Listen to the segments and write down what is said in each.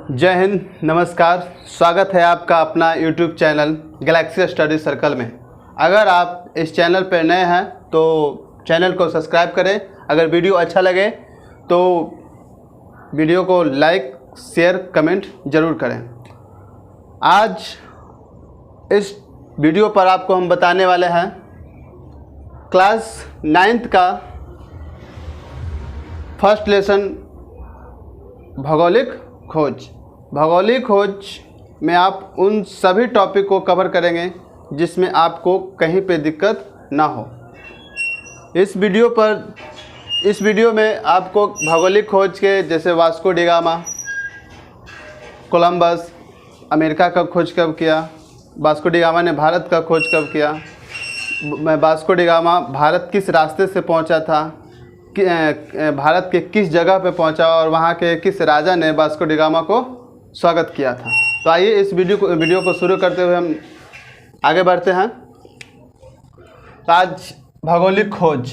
जय हिंद, नमस्कार। स्वागत है आपका अपना YouTube channel Galaxy study circle में। अगर आप इस चैनल पर नए हैं तो चैनल को सब्सक्राइब करें। अगर वीडियो अच्छा लगे तो वीडियो को लाइक, शेयर, कमेंट ज़रूर करें। आज इस वीडियो पर आपको हम बताने वाले हैं क्लास 9th का फर्स्ट लेसन भौगोलिक खोज। भौगोलिक खोज में आप उन सभी टॉपिक को कवर करेंगे जिसमें आपको कहीं पे दिक्कत ना हो। इस वीडियो में आपको भौगोलिक खोज के जैसे Vasco D gamma, Columbus America का खोज कब किया, वास्को डी गामा ने भारत का खोज कब किया, वास्को डी गामा भारत किस रास्ते से पहुंचा था, भारत के किस जगह पे पहुंचा और वहाँ के किस राजा ने वास्को डी गामा को स्वागत किया था। तो आइए इस वीडियो को शुरू करते हुए हम आगे बढ़ते हैं। तो आज भौगोलिक खोज।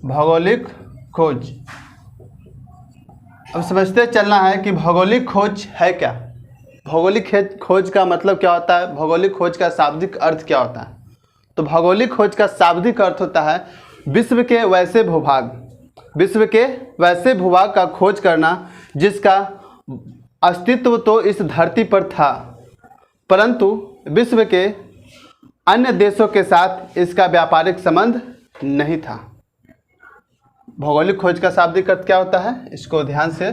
भौगोलिक खोज अब समझते चलना है कि भौगोलिक खोज है क्या। भौगोलिक खोज का मतलब क्या होता है, भौगोलिक खोज का शाब्दिक अर्थ क्या होता है। तो भौगोलिक खोज का शाब्दिक अर्थ होता है विश्व के वैसे भूभाग का खोज करना जिसका अस्तित्व तो इस धरती पर था परंतु विश्व के अन्य देशों के साथ इसका व्यापारिक संबंध नहीं था। भौगोलिक खोज का शाब्दिक अर्थ क्या होता है, इसको ध्यान से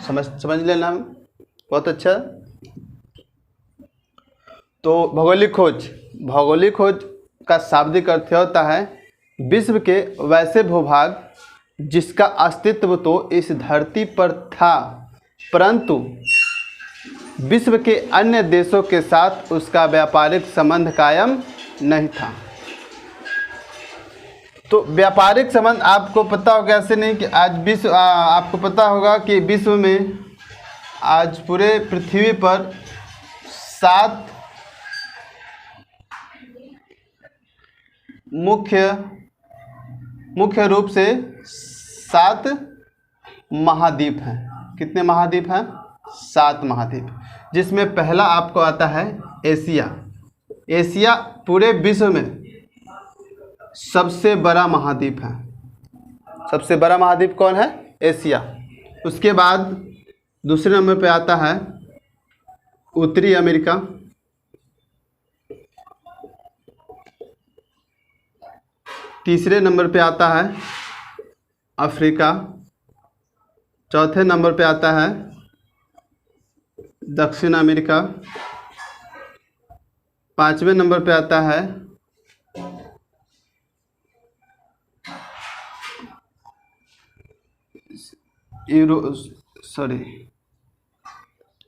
समझ लेना, बहुत अच्छा। तो भौगोलिक खोज का शाब्दिक अर्थ होता है विश्व के वैसे भूभाग जिसका अस्तित्व तो इस धरती पर था परंतु विश्व के अन्य देशों के साथ उसका व्यापारिक संबंध कायम नहीं था। तो व्यापारिक संबंध आपको पता होगा, ऐसे नहीं कि आज आपको पता होगा कि विश्व में आज पूरे पृथ्वी पर 7 मुख्य रूप से 7 महाद्वीप हैं। कितने महाद्वीप हैं? 7 महाद्वीप, जिसमें पहला आपको आता है एशिया। एशिया पूरे विश्व में सबसे बड़ा महाद्वीप है। सबसे बड़ा महाद्वीप कौन है? एशिया। उसके बाद दूसरे नंबर पे आता है उत्तरी अमेरिका। तीसरे नंबर पे आता है अफ्रीका। चौथे नंबर पे आता है दक्षिण अमेरिका। 5वें नंबर पे आता है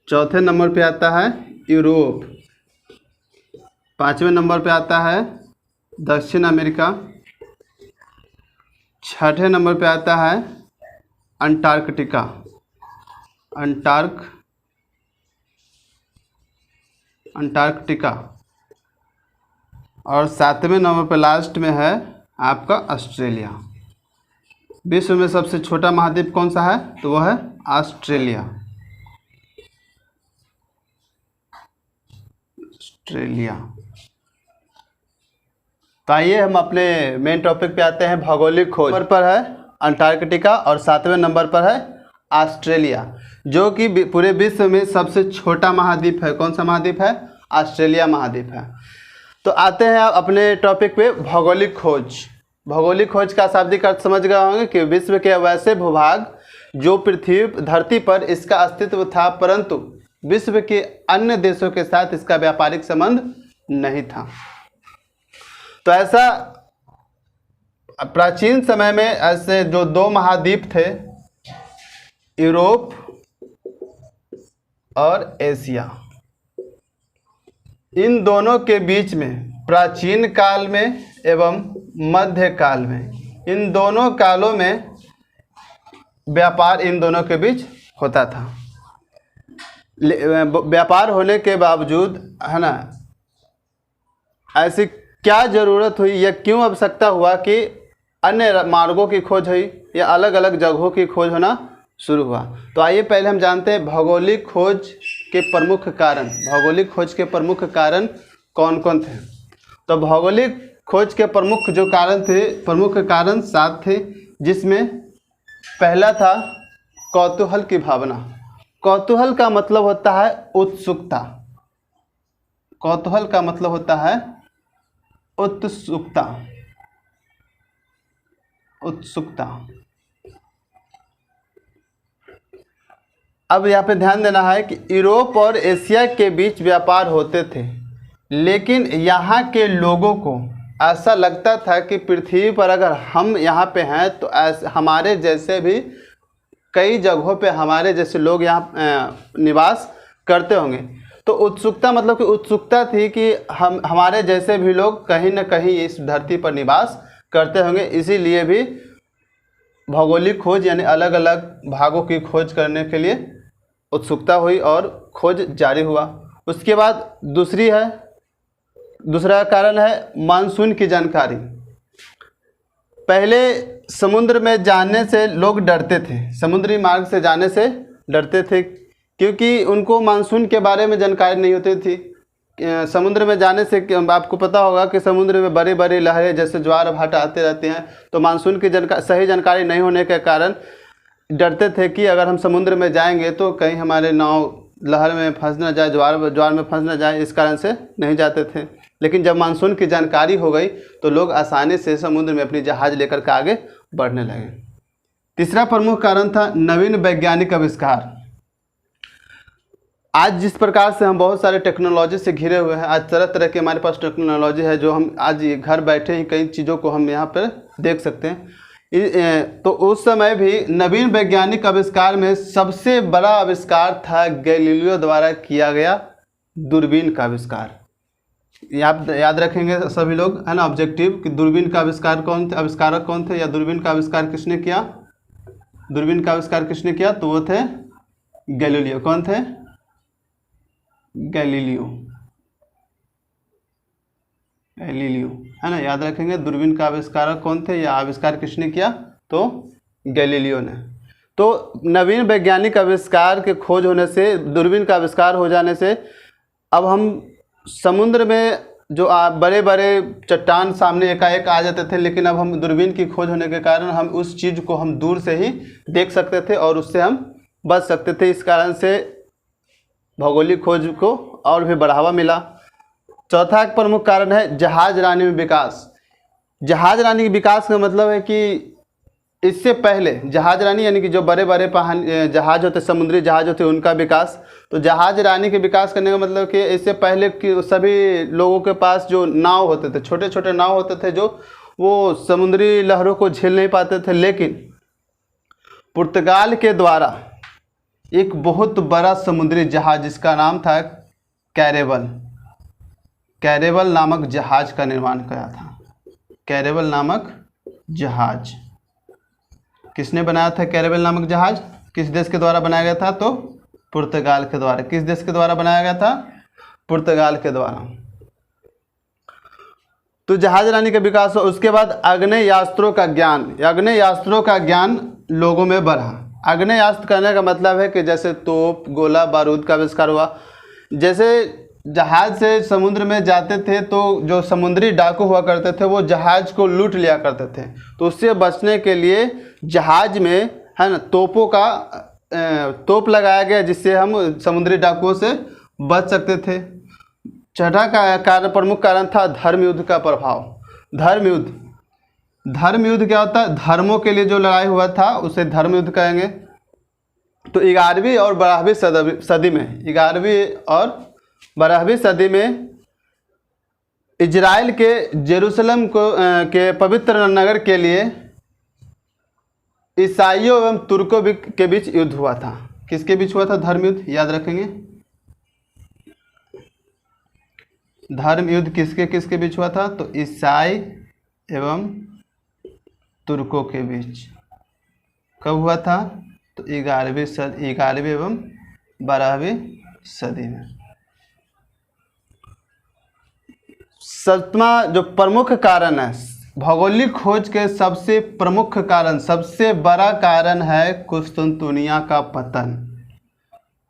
चौथे नंबर पे आता है यूरोप। 5वें नंबर पे आता है दक्षिण अमेरिका। 6ठे नंबर पे आता है अंटार्कटिका। और 7वें नंबर पे लास्ट में है आपका ऑस्ट्रेलिया। विश्व में सबसे छोटा महाद्वीप कौन सा है? तो वो है ऑस्ट्रेलिया। तो आइए हम अपने मेन टॉपिक पे आते हैं। भौगोलिक खोज नंबर पर है अंटार्कटिका और 7वें नंबर पर है ऑस्ट्रेलिया, जो कि पूरे विश्व में सबसे छोटा महाद्वीप है। कौन सा महाद्वीप है? ऑस्ट्रेलिया महाद्वीप है। तो आते हैं अपने टॉपिक पे, भौगोलिक खोज। भौगोलिक खोज का शाब्दिक अर्थ समझ गए होंगे कि विश्व के वैसे भूभाग जो धरती पर इसका अस्तित्व था परंतु विश्व के अन्य देशों के साथ इसका व्यापारिक संबंध नहीं था। तो ऐसा प्राचीन समय में ऐसे जो 2 महाद्वीप थे, यूरोप और एशिया, इन दोनों के बीच में प्राचीन काल में एवं मध्य काल में, इन दोनों कालों में व्यापार इन दोनों के बीच होता था। व्यापार होने के बावजूद, है ना, ऐसी क्या ज़रूरत हुई या क्यों आवश्यकता हुआ कि अन्य मार्गों की खोज हुई या अलग अलग जगहों की खोज होना शुरू हुआ। तो आइए पहले हम जानते हैं भौगोलिक खोज के प्रमुख कारण। भौगोलिक खोज के प्रमुख कारण कौन कौन थे? तो भौगोलिक खोज के प्रमुख जो कारण थे, प्रमुख कारण 7 थे, जिसमें पहला था कौतूहल की भावना। कौतूहल का मतलब होता है उत्सुकता। कौतूहल का मतलब होता है उत्सुकता। उत्सुकता। अब यहाँ पे ध्यान देना है कि यूरोप और एशिया के बीच व्यापार होते थे, लेकिन यहाँ के लोगों को ऐसा लगता था कि पृथ्वी पर अगर हम यहाँ पे हैं तो हमारे जैसे भी कई जगहों पे हमारे जैसे लोग यहाँ निवास करते होंगे। तो उत्सुकता मतलब कि उत्सुकता थी कि हमारे जैसे भी लोग कहीं न कहीं इस धरती पर निवास करते होंगे। इसीलिए भी भौगोलिक खोज यानी अलग अलग भागों की खोज करने के लिए उत्सुकता हुई और खोज जारी हुआ। उसके बाद दूसरा कारण है मानसून की जानकारी। पहले समुद्र में जाने से लोग डरते थे, समुद्री मार्ग से जाने से डरते थे, क्योंकि उनको मानसून के बारे में जानकारी नहीं होती थी। समुद्र में जाने से आपको पता होगा कि समुद्र में बड़ी बड़ी लहरें जैसे ज्वार भाटा आते रहते हैं, तो मानसून की सही जानकारी नहीं होने के कारण डरते थे कि अगर हम समुद्र में जाएंगे तो कहीं हमारे नाव लहर में फंस ना जाए, ज्वार में फंस ना जाए, इस कारण से नहीं जाते थे। लेकिन जब मानसून की जानकारी हो गई तो लोग आसानी से समुद्र में अपनी जहाज़ लेकर के आगे बढ़ने लगे। तीसरा प्रमुख कारण था नवीन वैज्ञानिक आविष्कार। आज जिस प्रकार से हम बहुत सारे टेक्नोलॉजी से घिरे हुए हैं, आज तरह तरह की हमारे पास टेक्नोलॉजी है, जो हम आज घर बैठे ही कई चीज़ों को हम यहाँ पर देख सकते हैं। तो उस समय भी नवीन वैज्ञानिक आविष्कार में सबसे बड़ा आविष्कार था गैलीलियो द्वारा किया गया दूरबीन का आविष्कार। याद रखेंगे सभी लोग, है ना, ऑब्जेक्टिव कि दूरबीन का आविष्कारक कौन थे या दूरबीन का आविष्कार किसने किया? दूरबीन का आविष्कार किसने किया? तो वो थे गैलीलियो। कौन थे? गैलीलियो, है ना। याद रखेंगे दूरबीन का आविष्कारक कौन थे या आविष्कार किसने किया? तो गैलीलियो ने। तो नवीन वैज्ञानिक आविष्कार के खोज होने से, दूरबीन का आविष्कार हो जाने से अब हम समुद्र में जो बड़े बड़े चट्टान सामने एकाएक आ जाते थे, लेकिन अब हम दूरबीन की खोज होने के कारण हम उस चीज़ को हम दूर से ही देख सकते थे और उससे हम बच सकते थे। इस कारण से भौगोलिक खोज को और भी बढ़ावा मिला। चौथा प्रमुख कारण है जहाजरानी में विकास। जहाजरानी के विकास का मतलब है कि इससे पहले जहाजरानी यानी कि जो बड़े बड़े जहाज होते, समुद्री जहाज होते, उनका विकास। तो जहाजरानी के विकास करने का मतलब कि इससे पहले कि सभी लोगों के पास जो नाव होते थे, छोटे छोटे नाव होते थे, जो वो समुद्री लहरों को झेल नहीं पाते थे। लेकिन पुर्तगाल के द्वारा एक बहुत बड़ा समुद्री जहाज जिसका नाम था कैरेबल नामक जहाज का निर्माण किया था। कैरेबल नामक जहाज किसने बनाया था? कैरेबल नामक जहाज किस देश के द्वारा बनाया गया था? तो पुर्तगाल के द्वारा। किस देश के द्वारा बनाया गया था? पुर्तगाल के द्वारा। तो जहाजरानी का विकास हुआ। उसके बाद आग्नेयास्त्रों का ज्ञान लोगों में बढ़ा। आग्नेयास्त्र करने का मतलब है कि जैसे तोप, गोला बारूद का आविष्कार हुआ। जैसे जहाज से समुद्र में जाते थे तो जो समुद्री डाकू हुआ करते थे वो जहाज को लूट लिया करते थे, तो उससे बचने के लिए जहाज में, है ना, तोप लगाया गया, जिससे हम समुद्री डाकुओं से बच सकते थे। छठा प्रमुख कारण था धर्म युद्ध का प्रभाव। धर्म युद्ध क्या होता है? धर्मों के लिए जो लड़ाई हुआ था उसे धर्म युद्ध कहेंगे। तो 11वीं और 12वीं सदी में, 11वीं और 12वीं सदी में इजराइल के जेरूसलम के पवित्र नगर के लिए ईसाइयों एवं तुर्कों के बीच युद्ध हुआ था। किसके बीच हुआ था? धर्म युद्ध। याद रखेंगे, धर्म युद्ध किसके बीच हुआ था? तो ईसाई एवं तुर्कों के बीच। कब हुआ था? तो 11वीं एवं 12वीं सदी में। सातवां जो प्रमुख कारण है, भौगोलिक खोज के सबसे प्रमुख कारण, सबसे बड़ा कारण है कुस्तुनतुनिया का पतन।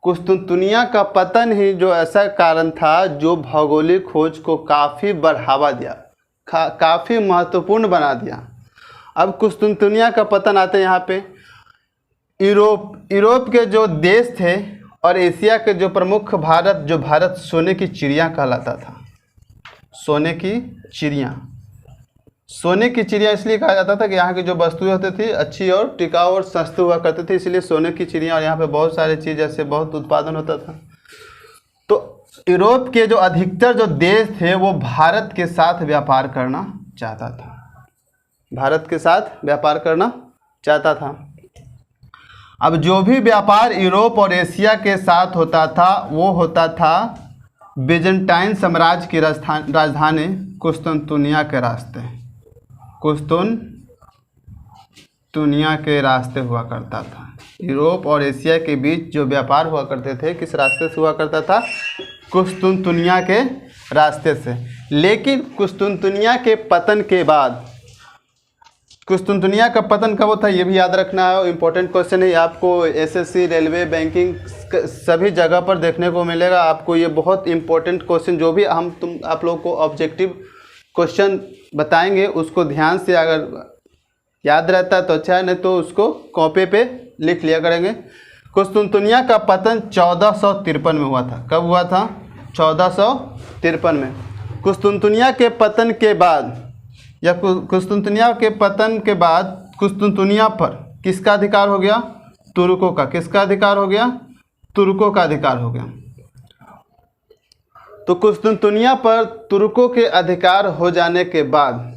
कुस्तुनतुनिया का पतन ही जो ऐसा कारण था जो भौगोलिक खोज को काफ़ी बढ़ावा दिया, काफ़ी महत्वपूर्ण बना दिया। अब कुस्तुनतुनिया का पतन आते हैं यहाँ पे। यूरोप के जो देश थे और एशिया के जो प्रमुख भारत सोने की चिड़िया कहलाता था। सोने की चिड़िया इसलिए कहा जाता था कि यहाँ की जो वस्तुएं होती थी अच्छी और टिकाऊ और सस्ती हुआ करती थी, इसलिए सोने की चिड़िया। और यहाँ पे बहुत सारी चीज़ ऐसे बहुत उत्पादन होता था। तो यूरोप के जो अधिकतर जो देश थे वो भारत के साथ व्यापार करना चाहता था, भारत के साथ व्यापार करना चाहता था। अब जो भी व्यापार यूरोप और एशिया के साथ होता था वो होता था बिजेंटाइन साम्राज्य की राजधानी कुस्तुनतुनिया के रास्ते, कुस्तुनतुनिया के रास्ते हुआ करता था। यूरोप और एशिया के बीच जो व्यापार हुआ करते थे किस रास्ते से हुआ करता था? कुस्तुनतुनिया के रास्ते से। लेकिन कुस्तुनतुनिया के पतन के बाद, कुस्तुनतुनिया का पतन कब होता है ये भी याद रखना है, इम्पोर्टेंट क्वेश्चन है। आपको एसएससी, रेलवे, बैंकिंग सभी जगह पर देखने को मिलेगा आपको। ये बहुत इंपॉर्टेंट क्वेश्चन जो भी आप लोग को ऑब्जेक्टिव क्वेश्चन बताएंगे उसको ध्यान से अगर याद रहता है तो अच्छा है, नहीं तो उसको कॉपी पे लिख लिया करेंगे। कुस्तुनतुनिया का पतन 1453 में हुआ था। कब हुआ था? 1453 में। कुस्तुनतुनिया के पतन के बाद या कुस्तुनतुनिया के पतन के बाद कुस्तुनतुनिया पर किसका अधिकार हो गया? तुर्कों का। किसका अधिकार हो गया? तुर्कों का अधिकार हो गया। तो कुस्तुनतुनिया पर तुर्कों के अधिकार हो जाने के बाद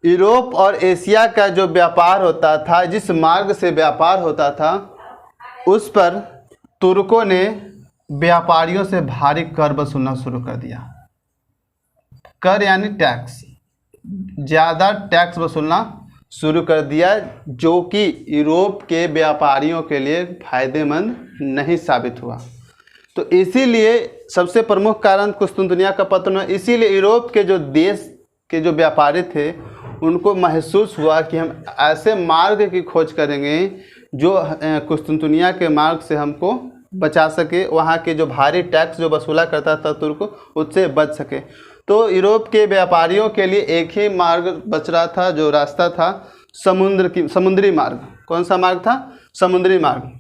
यूरोप और एशिया का जो व्यापार होता था, जिस मार्ग से व्यापार होता था, उस पर तुर्कों ने व्यापारियों से भारी कर वसूलना शुरू कर दिया। कर यानी टैक्स, ज़्यादा टैक्स वसूलना शुरू कर दिया, जो कि यूरोप के व्यापारियों के लिए फायदेमंद नहीं साबित हुआ। तो इसीलिए सबसे प्रमुख कारण कुस्तुनतुनिया का पतन है। इसीलिए यूरोप के जो देश के जो व्यापारी थे उनको महसूस हुआ कि हम ऐसे मार्ग की खोज करेंगे जो कुस्तुनतुनिया के मार्ग से हमको बचा सके, वहाँ के जो भारी टैक्स जो वसूला करता था तुर्क उससे बच सके। तो यूरोप के व्यापारियों के लिए एक ही मार्ग बच रहा था, जो रास्ता था समुद्री मार्ग। कौन सा मार्ग था? समुद्री मार्ग।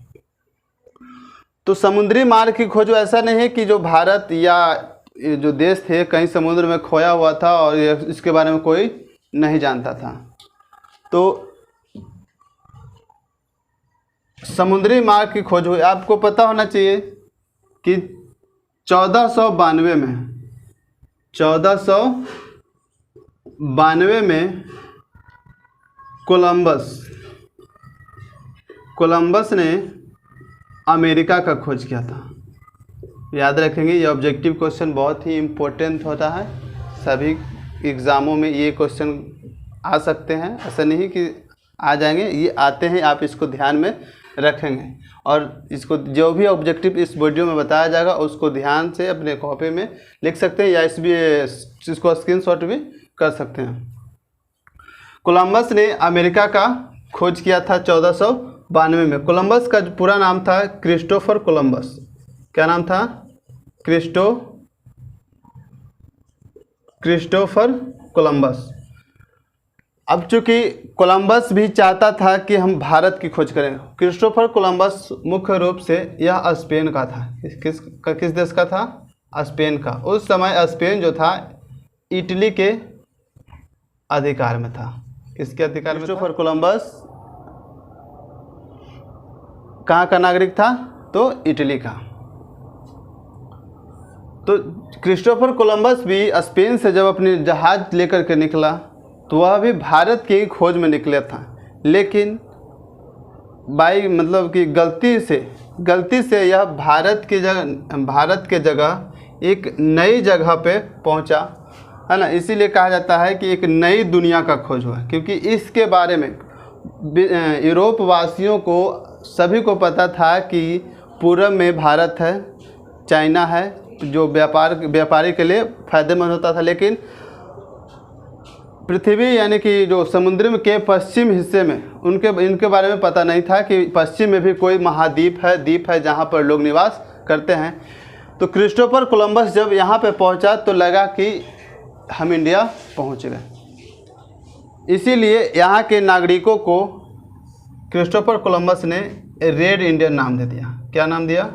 तो समुद्री मार्ग की खोज ऐसा नहीं है कि जो भारत या जो देश थे कहीं समुद्र में खोया हुआ था और इसके बारे में कोई नहीं जानता था। तो समुद्री मार्ग की खोज हुई। आपको पता होना चाहिए कि 1492 में कोलंबस ने अमेरिका का खोज किया था। याद रखेंगे, ये ऑब्जेक्टिव क्वेश्चन बहुत ही इम्पोर्टेंट होता है। सभी एग्ज़ामों में ये क्वेश्चन आ सकते हैं, ऐसा नहीं कि आ जाएंगे, ये आते हैं। आप इसको ध्यान में रखेंगे और इसको जो भी ऑब्जेक्टिव इस वीडियो में बताया जाएगा उसको ध्यान से अपने कॉपी में लिख सकते हैं या इसको स्क्रीनशॉट भी कर सकते हैं। कोलंबस ने अमेरिका का खोज किया था 1492 में। कोलंबस का पूरा नाम था क्रिस्टोफर कोलंबस। क्या नाम था? Christopher Columbus. अब चूँकि कोलंबस भी चाहता था कि हम भारत की खोज करें। क्रिस्टोफर कोलंबस मुख्य रूप से यह स्पेन का था। किस देश का था? स्पेन का। उस समय स्पेन जो था इटली के अधिकार में था। किसके अधिकार में? क्रिस्टोफर कोलंबस कहाँ का नागरिक था? तो इटली का। तो क्रिस्टोफर कोलंबस भी स्पेन से जब अपने जहाज लेकर के निकला तो वह भी भारत की खोज में निकला था, लेकिन मतलब कि गलती से यह भारत के जगह एक नई जगह पे पहुंचा, है ना। इसीलिए कहा जाता है कि एक नई दुनिया का खोज हुआ, क्योंकि इसके बारे में यूरोप वासियों को सभी को पता था कि पूरब में भारत है, चाइना है, जो व्यापारी के लिए फ़ायदेमंद होता था। लेकिन पृथ्वी यानी कि जो समुद्र के पश्चिम हिस्से में इनके बारे में पता नहीं था कि पश्चिम में भी कोई महाद्वीप है, द्वीप है जहाँ पर लोग निवास करते हैं। तो क्रिस्टोफर कोलंबस जब यहाँ पे पहुँचा तो लगा कि हम इंडिया पहुँच गए। इसीलिए यहाँ के नागरिकों को क्रिस्टोफर कोलंबस ने रेड इंडियन नाम दे दिया। क्या नाम दिया?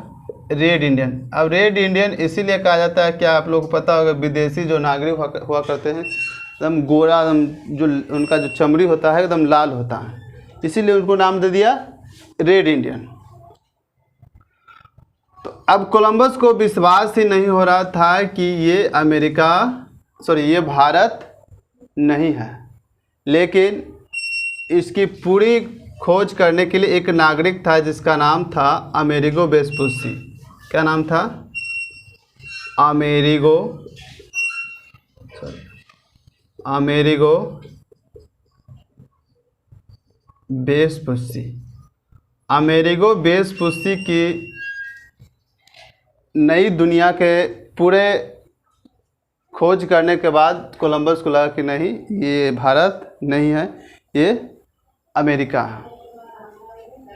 Red Indian. अब रेड इंडियन इसीलिए कहा जाता है, क्या आप लोगों को पता होगा, विदेशी जो नागरिक हुआ करते हैं एकदम गोरा, एकदम जो उनका जो चमड़ी होता है एकदम लाल होता है, इसीलिए उनको नाम दे दिया रेड इंडियन। तो अब कोलंबस को विश्वास ही नहीं हो रहा था कि ये भारत नहीं है, लेकिन इसकी पूरी खोज करने के लिए एक नागरिक था जिसका नाम था अमेरिगो वेस्पुसी। क्या नाम था? Amerigo Vespucci. अमेरिगो वेस्पुसी की नई दुनिया के पूरे खोज करने के बाद कोलंबस को लगा कि नहीं, ये भारत नहीं है, ये अमेरिका है।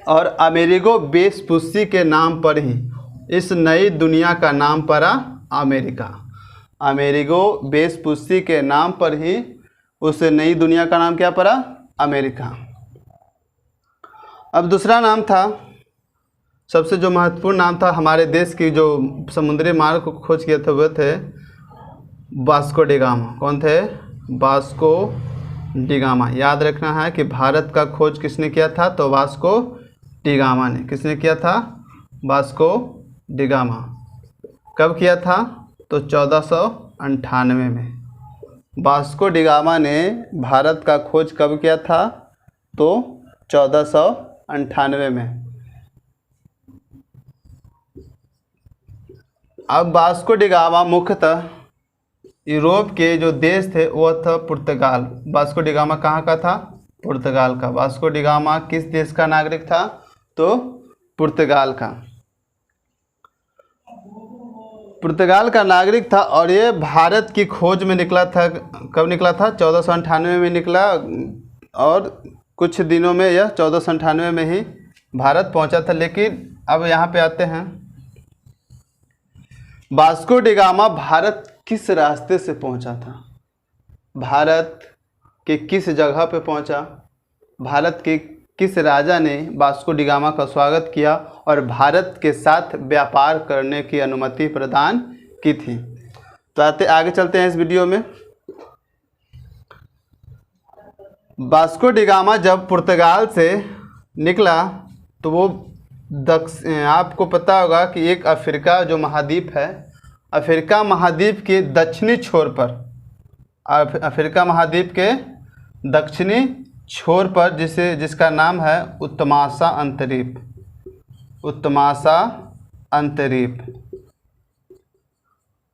और अमेरिगो वेस्पुसी के नाम पर ही इस नई दुनिया का नाम पड़ा अमेरिका। अमेरिगो वेस्पुसी के नाम पर ही उस नई दुनिया का नाम क्या पड़ा? अमेरिका। अब दूसरा नाम था, सबसे जो महत्वपूर्ण नाम था हमारे देश की जो समुद्री मार्ग को खोज किए थे वो थे वास्को डी गामा। कौन थे? Vasco D gamma. याद रखना है कि भारत का खोज किसने किया था? तो वास्को डी गामा ने। किसने किया था? Vasco D gamma. कब किया था? तो 1498 में। वास्को डी गामा ने भारत का खोज कब किया था? तो 1498 में। अब वास्को डी गामा मुख्यतः यूरोप के जो देश थे वो था पुर्तगाल। वास्को डी गामा कहाँ का था? पुर्तगाल का। वास्को डी गामा किस देश का नागरिक था? तो पुर्तगाल का। पुर्तगाल का नागरिक था और ये भारत की खोज में निकला था। कब निकला था? 1498 में निकला और कुछ दिनों में यह 1498 में ही भारत पहुंचा था। लेकिन अब यहाँ पे आते हैं, वास्को डी गामा भारत किस रास्ते से पहुंचा था? भारत के किस जगह पे पहुंचा? भारत के किस राजा ने वास्को डी गामा का स्वागत किया और भारत के साथ व्यापार करने की अनुमति प्रदान की थी? तो आगे चलते हैं इस वीडियो में। वास्को डी गामा जब पुर्तगाल से निकला तो वो आपको पता होगा कि एक अफ्रीका जो महाद्वीप है, अफ्रीका महाद्वीप के दक्षिणी छोर पर, अफ्रीका महाद्वीप के दक्षिणी छोर पर जिसका नाम है उत्तमासा अंतरीप। उत्तमासा अंतरीप।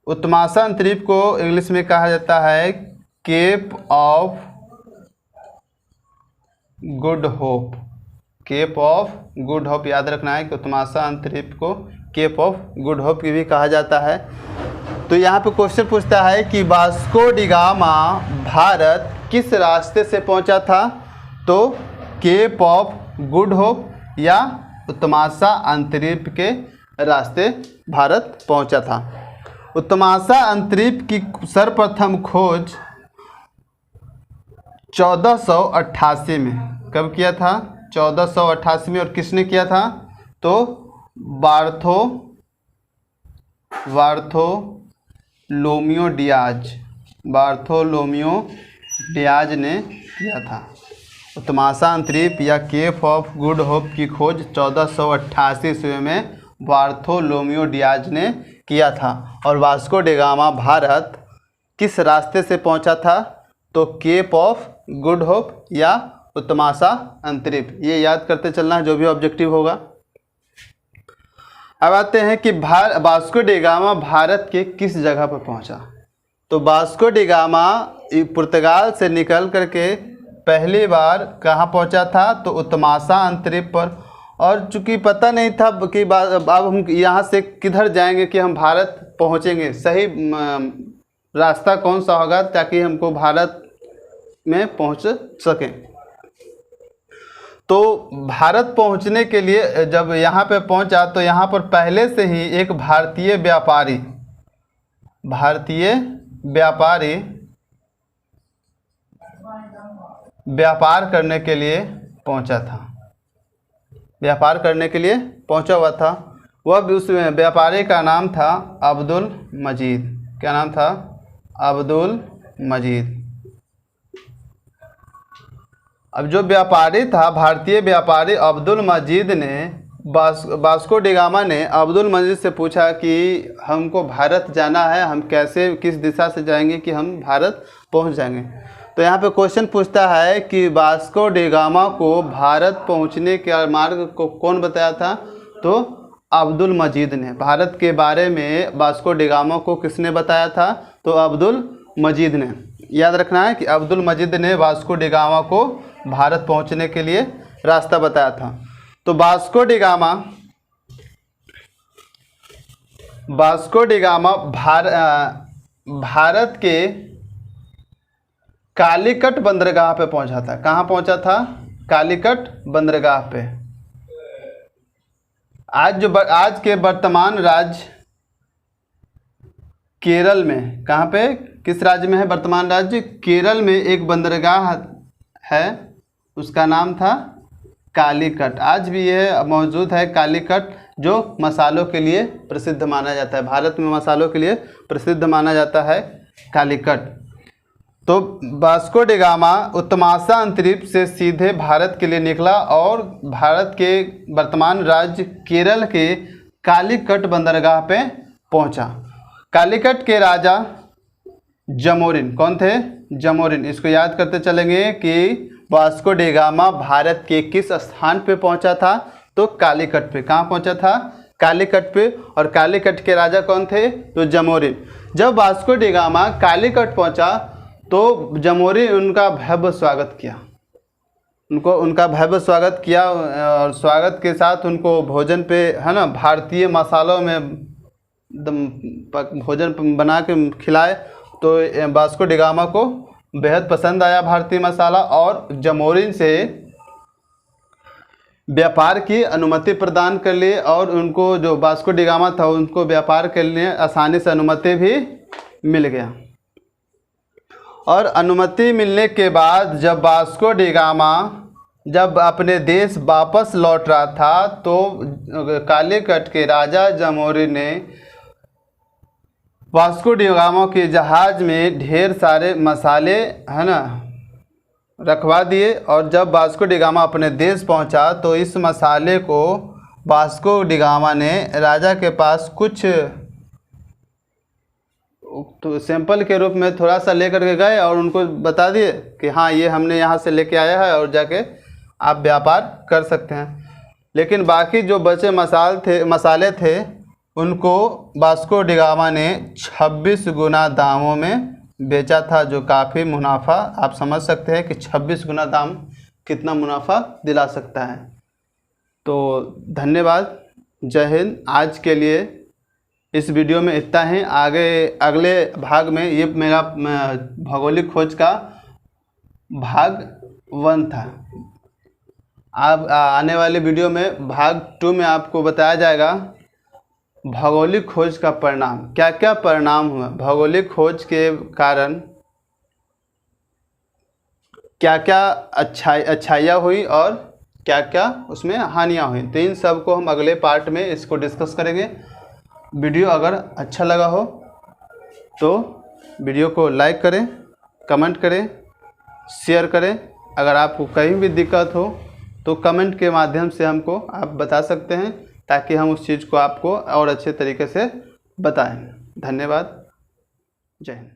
उत्तमासा अंतरीप को इंग्लिश में कहा जाता है Cape of Good Hope. Cape of Good Hope. याद रखना है कि उत्तमासा अंतरीप को केप ऑफ गुड होप भी कहा जाता है। तो यहाँ पे क्वेश्चन पूछता है कि वास्को डी गामा भारत किस रास्ते से पहुँचा था? तो केप ऑफ गुड होप या उत्तमासा अंतरीप के रास्ते भारत पहुँचा था। उत्तमासा अंतरीप की सर्वप्रथम खोज 1488 में। कब किया था? 1488 में। और किसने किया था? तो बार्थोलोमियो डियाज ने किया था। उत्तमासा अंतरीप या केप ऑफ गुड होप की खोज 1488 ईस्वी में बार्थोलोमियो डियाज ने किया था। और वास्को डी गामा भारत किस रास्ते से पहुंचा था? तो केप ऑफ गुड होप या उत्तमासा अंतरीप। ये याद करते चलना है जो भी ऑब्जेक्टिव होगा। अब आते हैं कि वास्को डी गामा भारत के किस जगह पर पहुंचा। तो वास्को डी गामा पुर्तगाल से निकल करके पहली बार कहाँ पहुंचा था? तो उत्तमासा अंतरीप पर। और चूंकि पता नहीं था कि अब हम यहाँ से किधर जाएंगे कि हम भारत पहुँचेंगे, सही रास्ता कौन सा होगा ताकि हमको भारत में पहुंच सकें। तो भारत पहुंचने के लिए जब यहाँ पे पहुंचा तो यहाँ पर पहले से ही एक भारतीय व्यापारी व्यापार करने के लिए पहुंचा था, व्यापार करने के लिए पहुंचा हुआ था। वह उस व्यापारी का नाम था अब्दुल मजीद। क्या नाम था? अब्दुल मजीद। अब जो व्यापारी था, भारतीय व्यापारी अब्दुल मजीद ने वास्को डी गामा ने अब्दुल मजीद से पूछा कि हमको भारत जाना है, हम कैसे, किस दिशा से जाएंगे कि हम भारत पहुंच जाएंगे। तो यहाँ पे क्वेश्चन पूछता है कि वास्को डी गामा को भारत पहुंचने के मार्ग को कौन बताया था? तो अब्दुल मजीद ने। भारत के बारे में वास्को डी गामा को किसने बताया था? तो अब्दुल मजीद ने। याद रखना है कि अब्दुल मजीद ने वास्को डी गामा को भारत पहुंचने के लिए रास्ता बताया था। तो वास्को डी गामा भारत के कालीकट बंदरगाह पे पहुंचा था। कहाँ पहुंचा था? कालीकट बंदरगाह पे। आज के वर्तमान राज्य केरल में, कहाँ पे, किस राज्य में है वर्तमान राज्य? केरल में एक बंदरगाह है, उसका नाम था कालीकट। आज भी यह मौजूद है कालीकट, जो मसालों के लिए प्रसिद्ध माना जाता है। भारत में मसालों के लिए प्रसिद्ध माना जाता है कालीकट। तो वास्को डी गामा उत्तमाशा अंतरिक्ष से सीधे भारत के लिए निकला और भारत के वर्तमान राज्य केरल के कालीकट बंदरगाह पे पहुंचा। कालीकट के राजा जमोरिन, कौन थे? जमोरिन। इसको याद करते चलेंगे कि वास्को डी गामा भारत के किस स्थान पे पहुंचा था? तो कालीकट पे। कहाँ पहुंचा था? कालीकट पे। और कालीकट के राजा कौन थे? तो जमोरिन। जब वास्को डी गामा कालीकट पहुंचा तो जमोरिन उनका भव्य स्वागत किया, उनका भव्य स्वागत किया और स्वागत के साथ उनको भोजन पे, है ना, भारतीय मसालों में भोजन बना के खिलाए। तो वास्को डी गामा को बेहद पसंद आया भारतीय मसाला और जमोरिन से व्यापार की अनुमति प्रदान कर लिए और उनको, जो वास्को डी गामा था, उनको व्यापार के लिए आसानी से अनुमति भी मिल गया। और अनुमति मिलने के बाद जब वास्को डी गामा जब अपने देश वापस लौट रहा था तो कालीकट के राजा जमोरिन ने वास्को डी गामा के जहाज में ढेर सारे मसाले, है ना, रखवा दिए। और जब वास्को डी गामा अपने देश पहुंचा तो इस मसाले को वास्को डी गामा ने राजा के पास कुछ तो सैंपल के रूप में थोड़ा सा लेकर के गए और उनको बता दिए कि हाँ, ये हमने यहाँ से लेके आया है और जाके आप व्यापार कर सकते हैं। लेकिन बाकी जो बचे मसाले थे उनको वास्को डी गामा ने 26 गुना दामों में बेचा था, जो काफ़ी मुनाफा, आप समझ सकते हैं कि 26 गुना दाम कितना मुनाफा दिला सकता है। तो धन्यवाद, जय हिंद। आज के लिए इस वीडियो में इतना ही। अगले भाग में, ये मेरा भौगोलिक खोज का भाग 1 था। अब आने वाले वीडियो में भाग 2 में आपको बताया जाएगा भौगोलिक खोज का परिणाम, क्या क्या परिणाम हुआ, भौगोलिक खोज के कारण क्या क्या अच्छाइयाँ हुई और क्या क्या उसमें हानियाँ हुई। तो इन सब को हम अगले पार्ट में इसको डिस्कस करेंगे। वीडियो अगर अच्छा लगा हो तो वीडियो को लाइक करें, कमेंट करें, शेयर करें। अगर आपको कहीं भी दिक्कत हो तो कमेंट के माध्यम से हमको आप बता सकते हैं, ताकि हम उस चीज़ को आपको और अच्छे तरीके से बताएं। धन्यवाद, जय हिंद।